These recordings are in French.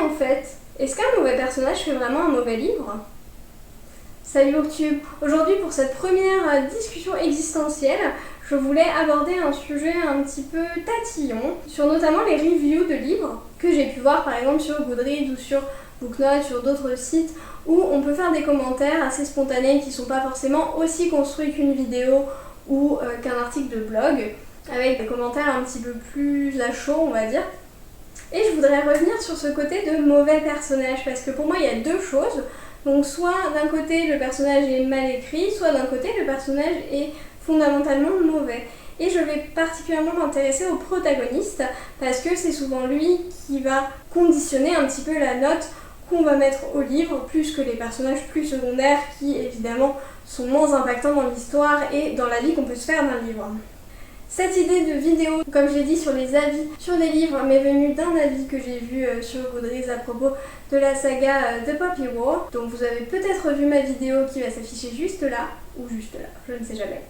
en fait, est-ce qu'un mauvais personnage fait vraiment un mauvais livre? Salut Booktube! Aujourd'hui pour cette première discussion existentielle, je voulais aborder un sujet un petit peu tatillon sur notamment les reviews de livres que j'ai pu voir par exemple sur Goodreads ou sur Booknote, sur d'autres sites où on peut faire des commentaires assez spontanés qui ne sont pas forcément aussi construits qu'une vidéo ou qu'un article de blog, avec des commentaires un petit peu plus à chaud on va dire. Et je voudrais revenir sur ce côté de mauvais personnage parce que pour moi il y a deux choses. Donc soit d'un côté le personnage est mal écrit, soit d'un côté le personnage est fondamentalement mauvais. Et je vais particulièrement m'intéresser au protagoniste parce que c'est souvent lui qui va conditionner un petit peu la note qu'on va mettre au livre, plus que les personnages plus secondaires qui évidemment sont moins impactants dans l'histoire et dans la vie qu'on peut se faire d'un livre. Cette idée de vidéo, comme je l'ai dit sur les avis sur des livres, m'est venue d'un avis que j'ai vu sur Goodreads à propos de la saga The Poppy War. Donc vous avez peut-être vu ma vidéo qui va s'afficher juste là, ou juste là, je ne sais jamais.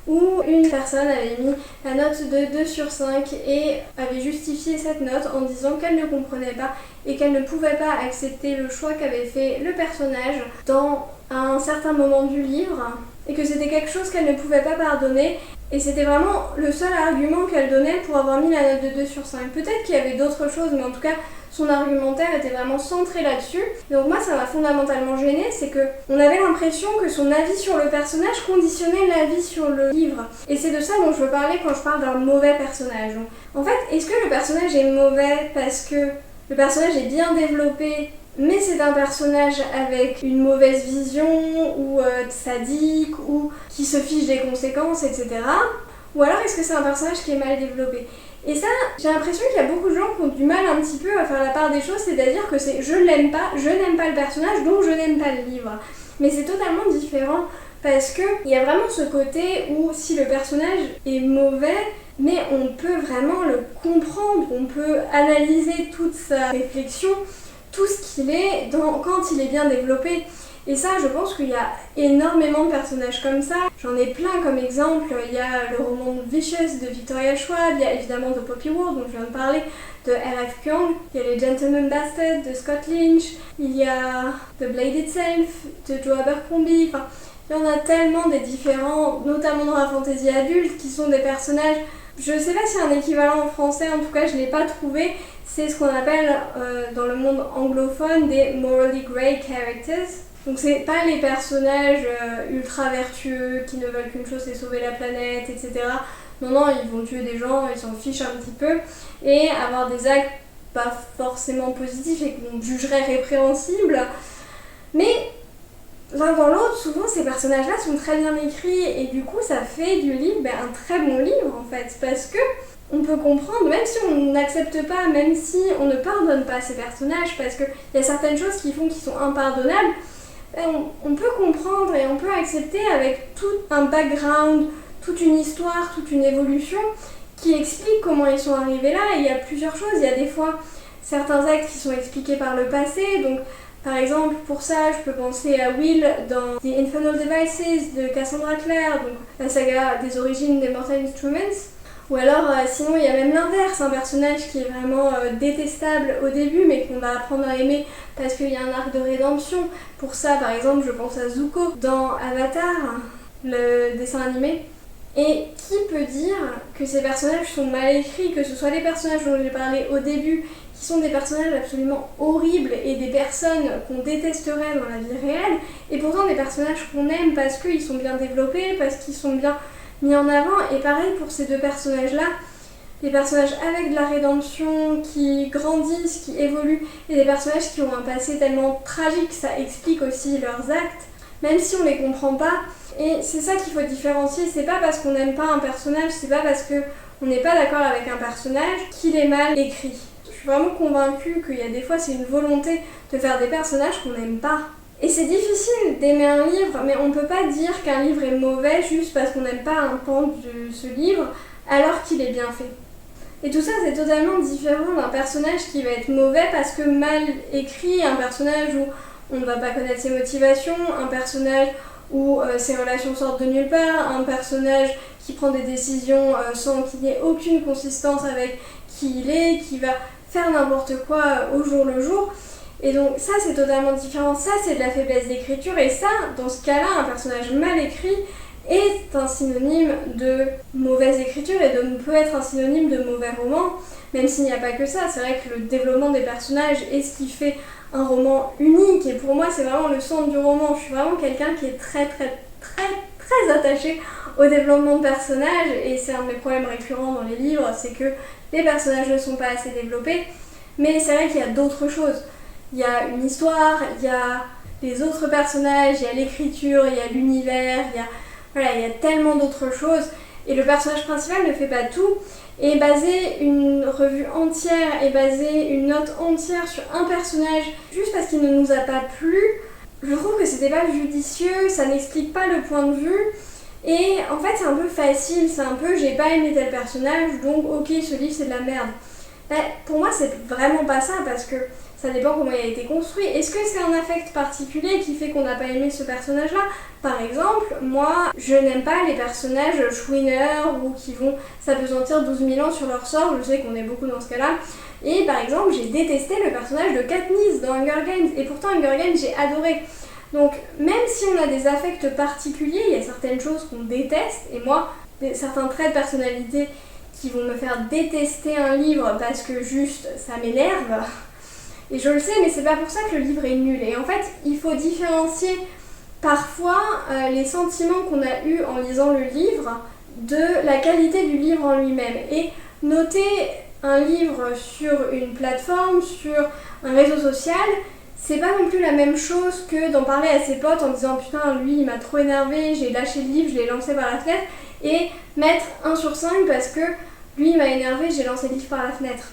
Où une personne avait mis la note de 2 sur 5 et avait justifié cette note en disant qu'elle ne comprenait pas et qu'elle ne pouvait pas accepter le choix qu'avait fait le personnage dans un certain moment du livre et que c'était quelque chose qu'elle ne pouvait pas pardonner. Et c'était vraiment le seul argument qu'elle donnait pour avoir mis la note de 2 sur 5. Peut-être qu'il y avait d'autres choses, mais en tout cas, son argumentaire était vraiment centré là-dessus. Donc moi, ça m'a fondamentalement gênée, c'est qu'on avait l'impression que son avis sur le personnage conditionnait l'avis sur le livre. Et c'est de ça dont je veux parler quand je parle d'un mauvais personnage. Donc, en fait, est-ce que le personnage est mauvais parce que le personnage est bien développé mais c'est un personnage avec une mauvaise vision ou sadique ou qui se fiche des conséquences, etc. Ou alors est-ce que c'est un personnage qui est mal développé? Et ça, j'ai l'impression qu'il y a beaucoup de gens qui ont du mal un petit peu à faire la part des choses, c'est-à-dire que c'est je n'aime pas le personnage, donc je n'aime pas le livre. Mais c'est totalement différent parce qu'il y a vraiment ce côté où si le personnage est mauvais, mais on peut vraiment le comprendre, on peut analyser toute sa réflexion, tout ce qu'il est quand il est bien développé. Et ça, je pense qu'il y a énormément de personnages comme ça. J'en ai plein comme exemple. Il y a le roman Vicious de Victoria Schwab, il y a évidemment The Poppy War dont je viens de parler, de R.F. Kuang, il y a les Gentleman Bastard de Scott Lynch, il y a The Blade Itself de Joe Abercrombie. Enfin, il y en a tellement des différents, notamment dans la fantasy adulte, qui sont des personnages. Je ne sais pas s'il y a un équivalent en français, en tout cas je ne l'ai pas trouvé. C'est ce qu'on appelle dans le monde anglophone des morally grey characters. Donc c'est pas les personnages ultra vertueux qui ne veulent qu'une chose, c'est sauver la planète, etc. Non, ils vont tuer des gens, ils s'en fichent un petit peu et avoir des actes pas forcément positifs et qu'on jugerait répréhensibles. Mais l'un dans l'autre, souvent ces personnages-là sont très bien écrits et du coup ça fait du livre un très bon livre en fait, parce que on peut comprendre, même si on n'accepte pas, même si on ne pardonne pas ces personnages, parce qu'il y a certaines choses qui sont impardonnables, on peut comprendre et on peut accepter avec tout un background, toute une histoire, toute une évolution qui explique comment ils sont arrivés là. Et il y a plusieurs choses, il y a des fois certains actes qui sont expliqués par le passé, donc par exemple, pour ça, je peux penser à Will dans The Infernal Devices de Cassandra Clare, donc la saga des origines des Mortal Instruments. Ou alors, sinon, il y a même l'inverse, un personnage qui est vraiment détestable au début, mais qu'on va apprendre à aimer parce qu'il y a un arc de rédemption. Pour ça, par exemple, je pense à Zuko dans Avatar, le dessin animé. Et qui peut dire que ces personnages sont mal écrits, que ce soit les personnages dont j'ai parlé au début, qui sont des personnages absolument horribles et des personnes qu'on détesterait dans la vie réelle, et pourtant des personnages qu'on aime parce qu'ils sont bien développés, parce qu'ils sont bien mis en avant. Et pareil pour ces deux personnages-là, des personnages avec de la rédemption, qui grandissent, qui évoluent, et des personnages qui ont un passé tellement tragique, ça explique aussi leurs actes, même si on les comprend pas. Et c'est ça qu'il faut différencier, c'est pas parce qu'on n'aime pas un personnage, c'est pas parce qu'on n'est pas d'accord avec un personnage qu'il est mal écrit. Je suis vraiment convaincue qu'il y a des fois c'est une volonté de faire des personnages qu'on n'aime pas. Et c'est difficile d'aimer un livre, mais on peut pas dire qu'un livre est mauvais juste parce qu'on n'aime pas un pan de ce livre alors qu'il est bien fait. Et tout ça c'est totalement différent d'un personnage qui va être mauvais parce que mal écrit, un personnage où on ne va pas connaître ses motivations, un personnage où ses relations sortent de nulle part, un personnage qui prend des décisions sans qu'il n'y ait aucune consistance avec qui il est, qui va faire n'importe quoi au jour le jour. Et donc ça c'est totalement différent, ça c'est de la faiblesse d'écriture et ça, dans ce cas-là, un personnage mal écrit est un synonyme de mauvaise écriture et peut être un synonyme de mauvais roman, même s'il n'y a pas que ça. C'est vrai que le développement des personnages est ce qui fait un roman unique et pour moi c'est vraiment le centre du roman. Je suis vraiment quelqu'un qui est très attaché au développement de personnages et c'est un de mes problèmes récurrents dans les livres, c'est que les personnages ne sont pas assez développés, mais c'est vrai qu'il y a d'autres choses. Il y a une histoire, il y a les autres personnages, il y a l'écriture, il y a l'univers, il y a tellement d'autres choses et le personnage principal ne fait pas tout. Et baser une revue entière et baser une note entière sur un personnage juste parce qu'il ne nous a pas plu, je trouve que c'était pas judicieux, ça n'explique pas le point de vue et en fait c'est un peu facile, c'est un peu j'ai pas aimé tel personnage donc ok ce livre c'est de la merde. Pour moi c'est vraiment pas ça parce que ça dépend comment il a été construit. Est-ce que c'est un affect particulier qui fait qu'on n'a pas aimé ce personnage-là? Par exemple, moi, je n'aime pas les personnages chouineurs ou qui vont s'apesantir 12 000 ans sur leur sort. Je sais qu'on est beaucoup dans ce cas-là. Et par exemple, j'ai détesté le personnage de Katniss dans Hunger Games. Et pourtant, Hunger Games, j'ai adoré. Donc, même si on a des affects particuliers, il y a certaines choses qu'on déteste. Et moi, certains traits de personnalité qui vont me faire détester un livre parce que juste ça m'énerve. Et je le sais, mais c'est pas pour ça que le livre est nul. Et en fait, il faut différencier parfois les sentiments qu'on a eus en lisant le livre de la qualité du livre en lui-même. Et noter un livre sur une plateforme, sur un réseau social, c'est pas non plus la même chose que d'en parler à ses potes en disant putain, lui il m'a trop énervé, j'ai lâché le livre, je l'ai lancé par la fenêtre, et mettre 1 sur 5 parce que lui il m'a énervé, j'ai lancé le livre par la fenêtre.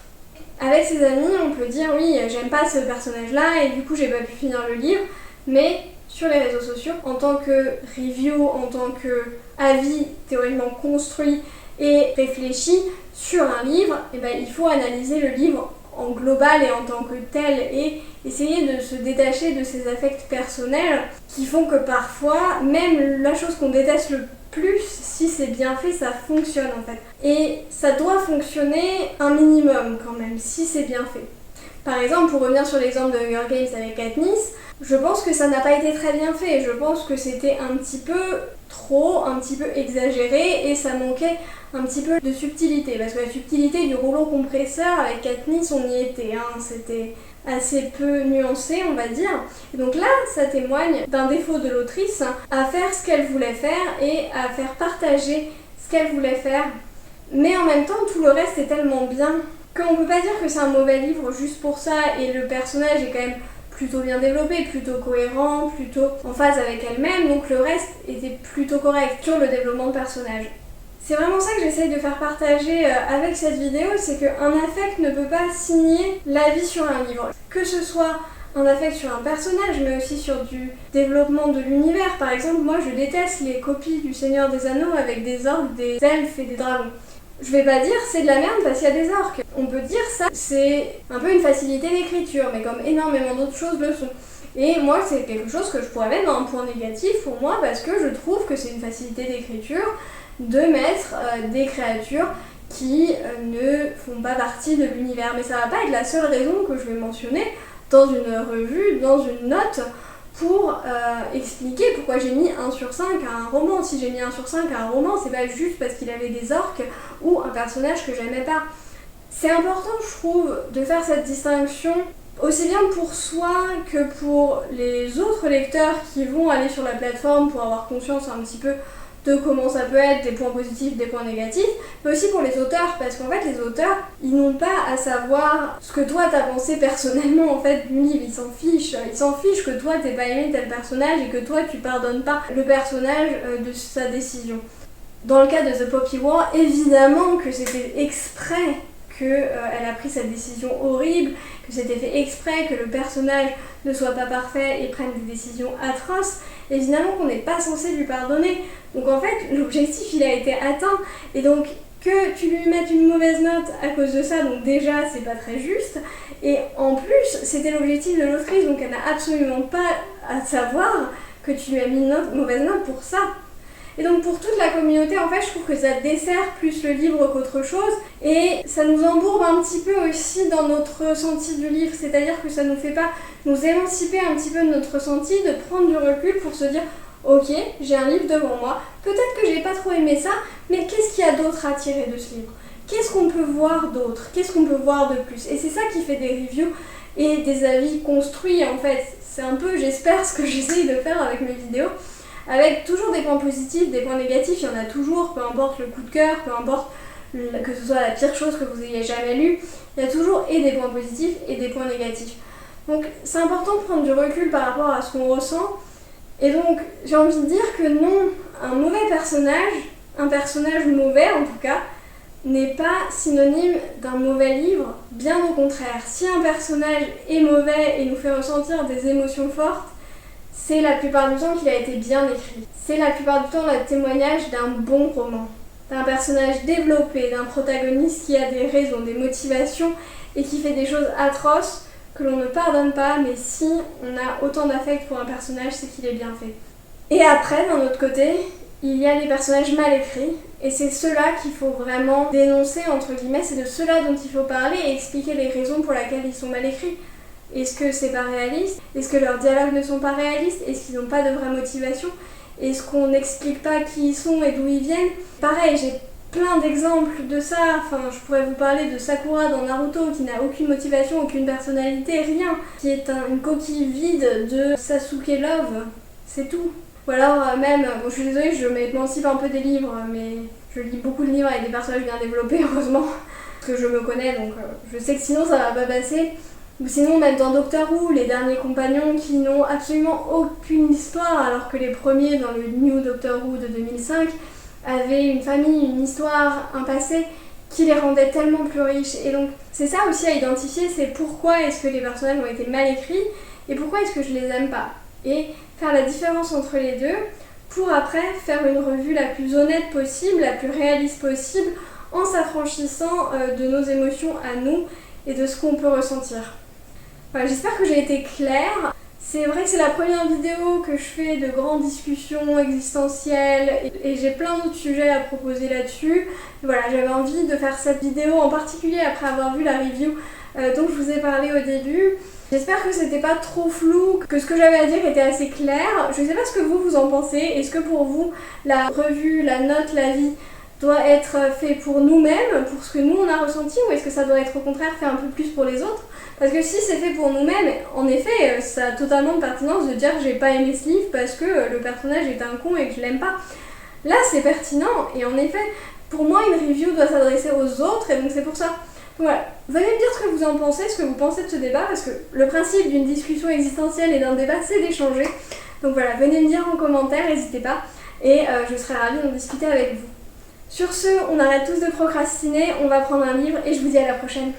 Avec ses amis, on peut dire oui, j'aime pas ce personnage-là et du coup j'ai pas pu finir le livre, mais sur les réseaux sociaux, en tant que review, en tant que avis théoriquement construit et réfléchi sur un livre, il faut analyser le livre en global et en tant que tel et essayer de se détacher de ces affects personnels qui font que parfois, même la chose qu'on déteste le plus, si c'est bien fait, ça fonctionne en fait. Et ça doit fonctionner un minimum quand même, si c'est bien fait. Par exemple, pour revenir sur l'exemple de Hunger Games avec Katniss, je pense que ça n'a pas été très bien fait. Je pense que c'était un petit peu trop, un petit peu exagéré et ça manquait un petit peu de subtilité. Parce que la subtilité du rouleau compresseur avec Katniss, on y était. C'était assez peu nuancé, on va dire. Et donc là, ça témoigne d'un défaut de l'autrice à faire ce qu'elle voulait faire et à faire partager ce qu'elle voulait faire. Mais en même temps, tout le reste est tellement bien qu'on peut pas dire que c'est un mauvais livre juste pour ça et le personnage est quand même plutôt bien développé, plutôt cohérent, plutôt en phase avec elle-même, donc le reste était plutôt correct sur le développement de personnage. C'est vraiment ça que j'essaye de faire partager avec cette vidéo, c'est qu'un affect ne peut pas signer l'avis sur un livre. Que ce soit un affect sur un personnage, mais aussi sur du développement de l'univers. Par exemple, moi je déteste les copies du Seigneur des Anneaux avec des orques, des elfes et des dragons. Je vais pas dire c'est de la merde parce qu'il y a des orques. On peut dire ça, c'est un peu une facilité d'écriture, mais comme énormément d'autres choses le sont. Et moi, c'est quelque chose que je pourrais mettre dans un point négatif pour moi parce que je trouve que c'est une facilité d'écriture de mettre des créatures qui ne font pas partie de l'univers. Mais ça va pas être la seule raison que je vais mentionner dans une revue, dans une note, pour expliquer pourquoi j'ai mis 1 sur 5 à un roman. Si j'ai mis 1 sur 5 à un roman, c'est pas juste parce qu'il avait des orques ou un personnage que j'aimais pas. C'est important, je trouve, de faire cette distinction aussi bien pour soi que pour les autres lecteurs qui vont aller sur la plateforme pour avoir conscience un petit peu de comment ça peut être, des points positifs, des points négatifs, mais aussi pour les auteurs, parce qu'en fait les auteurs, ils n'ont pas à savoir ce que toi t'as pensé personnellement en fait du livre, ils s'en fichent que toi t'aies pas aimé tel personnage et que toi tu pardonnes pas le personnage de sa décision. Dans le cas de The Poppy War, évidemment que c'était exprès qu'elle a pris cette décision horrible, que c'était fait exprès, que le personnage ne soit pas parfait et prenne des décisions atroces, évidemment qu'on n'est pas censé lui pardonner. Donc en fait, l'objectif il a été atteint, et donc que tu lui mettes une mauvaise note à cause de ça, donc déjà c'est pas très juste, et en plus c'était l'objectif de l'autrice, donc elle n'a absolument pas à savoir que tu lui as mis une mauvaise note pour ça. Et donc pour toute la communauté, en fait, je trouve que ça dessert plus le livre qu'autre chose. Et ça nous embourbe un petit peu aussi dans notre ressenti du livre. C'est-à-dire que ça nous fait pas nous émanciper un petit peu de notre ressenti, de prendre du recul pour se dire ok, j'ai un livre devant moi, peut-être que j'ai pas trop aimé ça, mais qu'est-ce qu'il y a d'autre à tirer de ce livre? Qu'est-ce qu'on peut voir d'autre? Qu'est-ce qu'on peut voir de plus? Et c'est ça qui fait des reviews et des avis construits en fait. C'est un peu, j'espère, ce que j'essaye de faire avec mes vidéos, avec toujours des points positifs, des points négatifs, il y en a toujours, peu importe le coup de cœur, peu importe que ce soit la pire chose que vous ayez jamais lue, il y a toujours et des points positifs et des points négatifs. Donc c'est important de prendre du recul par rapport à ce qu'on ressent. Et donc, j'ai envie de dire que non, un mauvais personnage, un personnage mauvais en tout cas, n'est pas synonyme d'un mauvais livre, bien au contraire. Si un personnage est mauvais et nous fait ressentir des émotions fortes, c'est la plupart du temps qu'il a été bien écrit. C'est la plupart du temps le témoignage d'un bon roman, d'un personnage développé, d'un protagoniste qui a des raisons, des motivations et qui fait des choses atroces que l'on ne pardonne pas, mais si on a autant d'affect pour un personnage, c'est qu'il est bien fait. Et après, d'un autre côté, il y a les personnages mal écrits, et c'est ceux-là qu'il faut vraiment dénoncer, entre guillemets, c'est de ceux-là dont il faut parler et expliquer les raisons pour lesquelles ils sont mal écrits. Est-ce que c'est pas réaliste? Est-ce que leurs dialogues ne sont pas réalistes? Est-ce qu'ils n'ont pas de vraie motivation? Est-ce qu'on n'explique pas qui ils sont et d'où ils viennent? Pareil, j'ai plein d'exemples de ça, enfin je pourrais vous parler de Sakura dans Naruto qui n'a aucune motivation, aucune personnalité, rien, qui est une coquille vide de Sasuke Love, c'est tout. Ou alors même, bon je suis désolée, je m'émancipe un peu des livres, mais je lis beaucoup de livres avec des personnages bien développés, heureusement, parce que je me connais, donc je sais que sinon ça va pas passer. Ou sinon même dans Doctor Who, les derniers compagnons qui n'ont absolument aucune histoire, alors que les premiers dans le New Doctor Who de 2005 avaient une famille, une histoire, un passé qui les rendait tellement plus riches. Et donc c'est ça aussi à identifier, c'est pourquoi est-ce que les personnages ont été mal écrits et pourquoi est-ce que je les aime pas. Et faire la différence entre les deux pour après faire une revue la plus honnête possible, la plus réaliste possible, en s'affranchissant de nos émotions à nous et de ce qu'on peut ressentir. Voilà, j'espère que j'ai été claire. C'est vrai que c'est la première vidéo que je fais de grandes discussions existentielles et j'ai plein d'autres sujets à proposer là-dessus. Voilà, j'avais envie de faire cette vidéo en particulier après avoir vu la review dont je vous ai parlé au début. J'espère que c'était pas trop flou, que ce que j'avais à dire était assez clair. Je sais pas ce que vous en pensez. Est-ce que pour vous, la revue, la note, l'avis doit être fait pour nous-mêmes, pour ce que nous on a ressenti, ou est-ce que ça doit être au contraire fait un peu plus pour les autres? Parce que si c'est fait pour nous-mêmes, en effet, ça a totalement de pertinence de dire que j'ai pas aimé ce livre parce que le personnage est un con et que je l'aime pas. Là, c'est pertinent, et en effet, pour moi, une review doit s'adresser aux autres, et donc c'est pour ça. Donc voilà, venez me dire ce que vous en pensez, ce que vous pensez de ce débat, parce que le principe d'une discussion existentielle et d'un débat, c'est d'échanger. Donc voilà, venez me dire en commentaire, n'hésitez pas, et je serai ravie d'en discuter avec vous. Sur ce, on arrête tous de procrastiner, on va prendre un livre, et je vous dis à la prochaine.